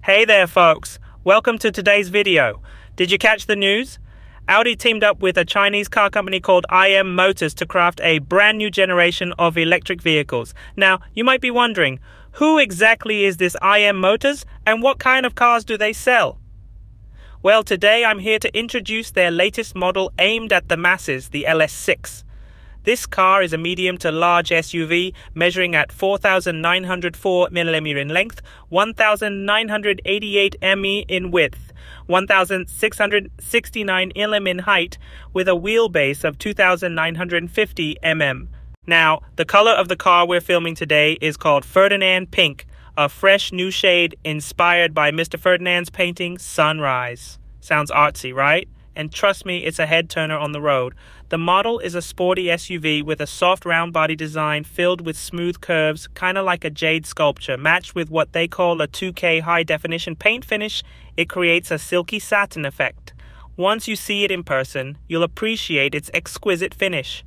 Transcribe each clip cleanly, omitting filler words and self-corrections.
Hey there folks, welcome to today's video. Did you catch the news? Audi teamed up with a Chinese car company called IM Motors to craft a brand new generation of electric vehicles. Now, you might be wondering, who exactly is this IM Motors and what kind of cars do they sell? Well, today I'm here to introduce their latest model aimed at the masses, the LS6. This car is a medium to large SUV measuring at 4,904mm in length, 1,988 mm in width, 1,669 mm in height, with a wheelbase of 2,950 mm. Now, the color of the car we're filming today is called Ferdinand Pink, a fresh new shade inspired by Mr. Ferdinand's painting Sunrise. Sounds artsy, right? And trust me, it's a head turner on the road. The model is a sporty SUV with a soft round body design filled with smooth curves, kind of like a jade sculpture. Matched with what they call a 2K high definition paint finish, it creates a silky satin effect. Once you see it in person, you'll appreciate its exquisite finish.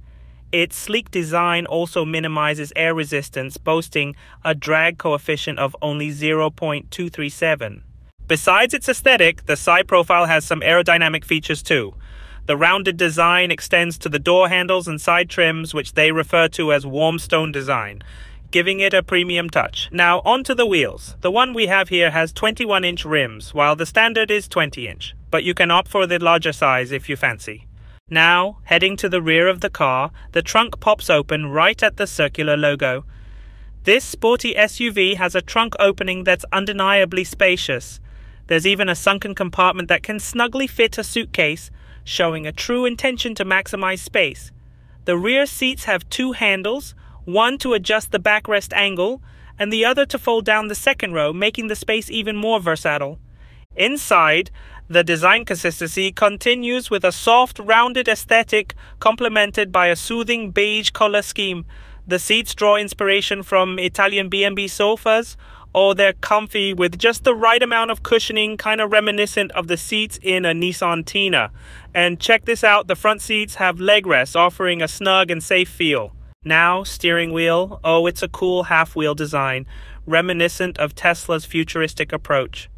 Its sleek design also minimizes air resistance, boasting a drag coefficient of only 0.237. Besides its aesthetic, the side profile has some aerodynamic features too. The rounded design extends to the door handles and side trims, which they refer to as warm stone design, giving it a premium touch. Now onto the wheels. The one we have here has 21-inch rims, while the standard is 20-inch, but you can opt for the larger size if you fancy. Now, heading to the rear of the car, the trunk pops open right at the circular logo. This sporty SUV has a trunk opening that's undeniably spacious. There's even a sunken compartment that can snugly fit a suitcase, showing a true intention to maximize space. The rear seats have two handles, one to adjust the backrest angle, and the other to fold down the second row, making the space even more versatile. Inside, the design consistency continues with a soft, rounded aesthetic complemented by a soothing beige color scheme. The seats draw inspiration from Italian B&B sofas, or they're comfy with just the right amount of cushioning, kind of reminiscent of the seats in a Nissan Tina. And check this out, the front seats have leg rests, offering a snug and safe feel. Now, steering wheel. Oh, it's a cool half-wheel design, reminiscent of Tesla's futuristic approach.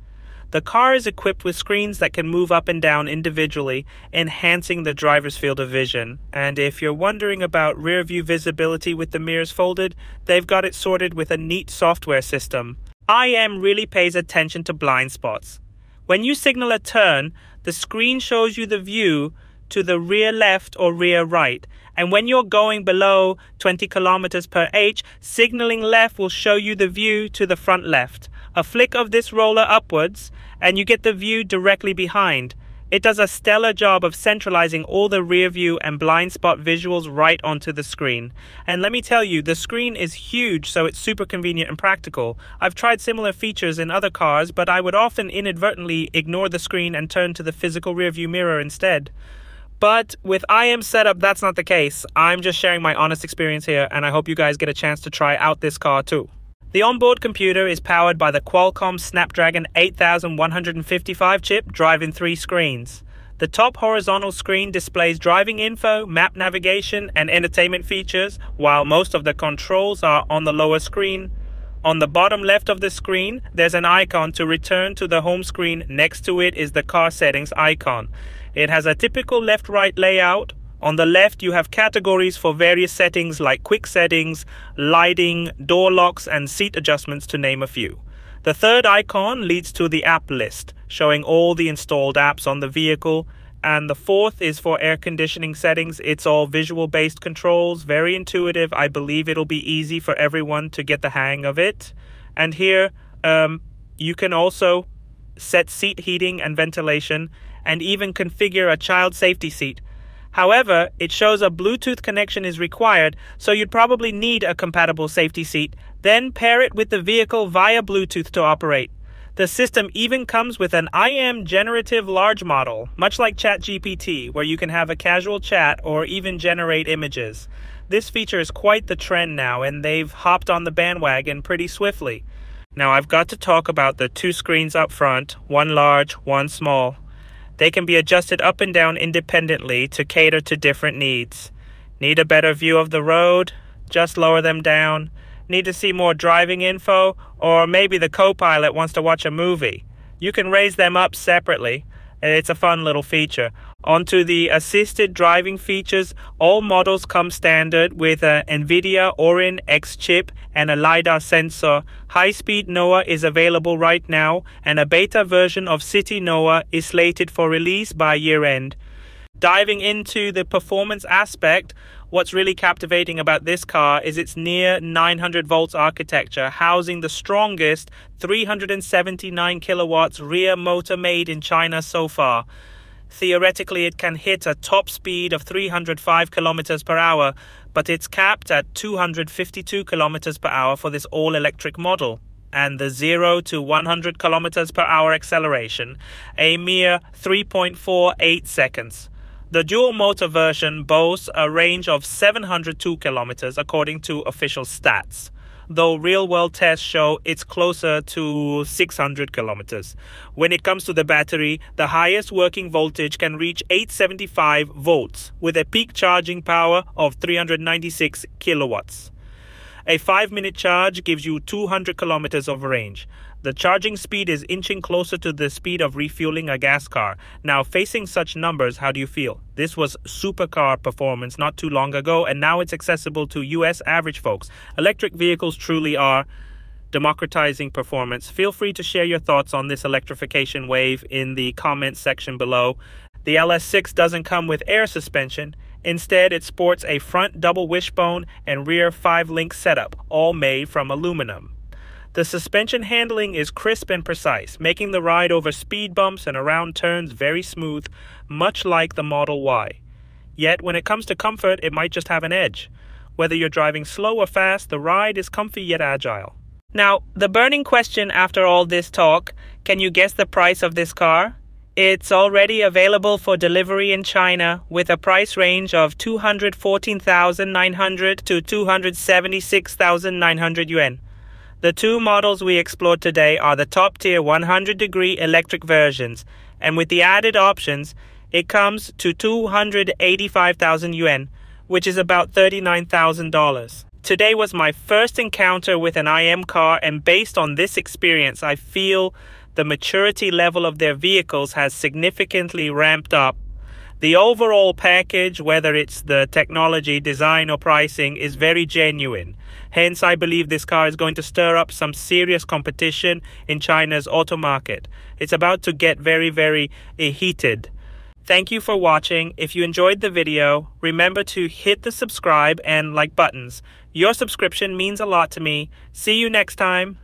The car is equipped with screens that can move up and down individually, enhancing the driver's field of vision. And if you're wondering about rear view visibility with the mirrors folded, they've got it sorted with a neat software system. IM really pays attention to blind spots. When you signal a turn, the screen shows you the view to the rear left or rear right. And when you're going below 20 kilometers per h, signaling left will show you the view to the front left. A flick of this roller upwards, and you get the view directly behind. It does a stellar job of centralizing all the rear view and blind spot visuals right onto the screen. And let me tell you, the screen is huge, so it's super convenient and practical. I've tried similar features in other cars, but I would often inadvertently ignore the screen and turn to the physical rear view mirror instead. But with IM's setup, that's not the case. I'm just sharing my honest experience here, and I hope you guys get a chance to try out this car too. The onboard computer is powered by the Qualcomm Snapdragon 8155 chip, driving 3 screens. The top horizontal screen displays driving info, map navigation, and entertainment features, while most of the controls are on the lower screen. On the bottom left of the screen, there's an icon to return to the home screen. Next to it is the car settings icon. It has a typical left-right layout. On the left, you have categories for various settings like quick settings, lighting, door locks, and seat adjustments, to name a few. The third icon leads to the app list, showing all the installed apps on the vehicle. And the fourth is for air conditioning settings. It's all visual-based controls, very intuitive. I believe it'll be easy for everyone to get the hang of it. And here, you can also set seat heating and ventilation, and even configure a child safety seat. However, it shows a Bluetooth connection is required, so you'd probably need a compatible safety seat. Then pair it with the vehicle via Bluetooth to operate. The system even comes with an IM generative large model, much like ChatGPT, where you can have a casual chat or even generate images. This feature is quite the trend now, and they've hopped on the bandwagon pretty swiftly. Now I've got to talk about the 2 screens up front, one large, one small. They can be adjusted up and down independently to cater to different needs. Need a better view of the road? Just lower them down. Need to see more driving info? Or maybe the co-pilot wants to watch a movie? You can raise them up separately. It's a fun little feature. Onto the assisted driving features, all models come standard with an NVIDIA Orin X chip and a LiDAR sensor. High-speed NOA is available right now, and a beta version of City NOA is slated for release by year-end. Diving into the performance aspect, what's really captivating about this car is its near 900 volts architecture, housing the strongest 379 kilowatts rear motor made in China so far. Theoretically, it can hit a top speed of 305 kilometers per hour, but it's capped at 252 kilometers per hour for this all-electric model. And the 0 to 100 kilometers per hour acceleration, a mere 3.48 seconds. The dual-motor version boasts a range of 702 kilometers according to official stats, though real-world tests show it's closer to 600 kilometers. When it comes to the battery, the highest working voltage can reach 875 volts with a peak charging power of 396 kilowatts. A 5-minute charge gives you 200 kilometers of range. The charging speed is inching closer to the speed of refueling a gas car. Now, facing such numbers, how do you feel? This was supercar performance not too long ago, and now it's accessible to US average folks. Electric vehicles truly are democratizing performance. Feel free to share your thoughts on this electrification wave in the comments section below. The LS6 doesn't come with air suspension. Instead, it sports a front double wishbone and rear 5-link setup, all made from aluminum. The suspension handling is crisp and precise, making the ride over speed bumps and around turns very smooth, much like the Model Y. Yet, when it comes to comfort, it might just have an edge. Whether you're driving slow or fast, the ride is comfy yet agile. Now, the burning question after all this talk, can you guess the price of this car? It's already available for delivery in China with a price range of 214,900 to 276,900 yuan. The two models we explored today are the top-tier 100-degree electric versions, and with the added options, it comes to 285,000 yuan, which is about $39,000. Today was my first encounter with an IM car, and based on this experience, I feel the maturity level of their vehicles has significantly ramped up. The overall package, whether it's the technology, design, or pricing, is very genuine. Hence, I believe this car is going to stir up some serious competition in China's auto market. It's about to get very, very heated. Thank you for watching. If you enjoyed the video, remember to hit the subscribe and like buttons. Your subscription means a lot to me. See you next time.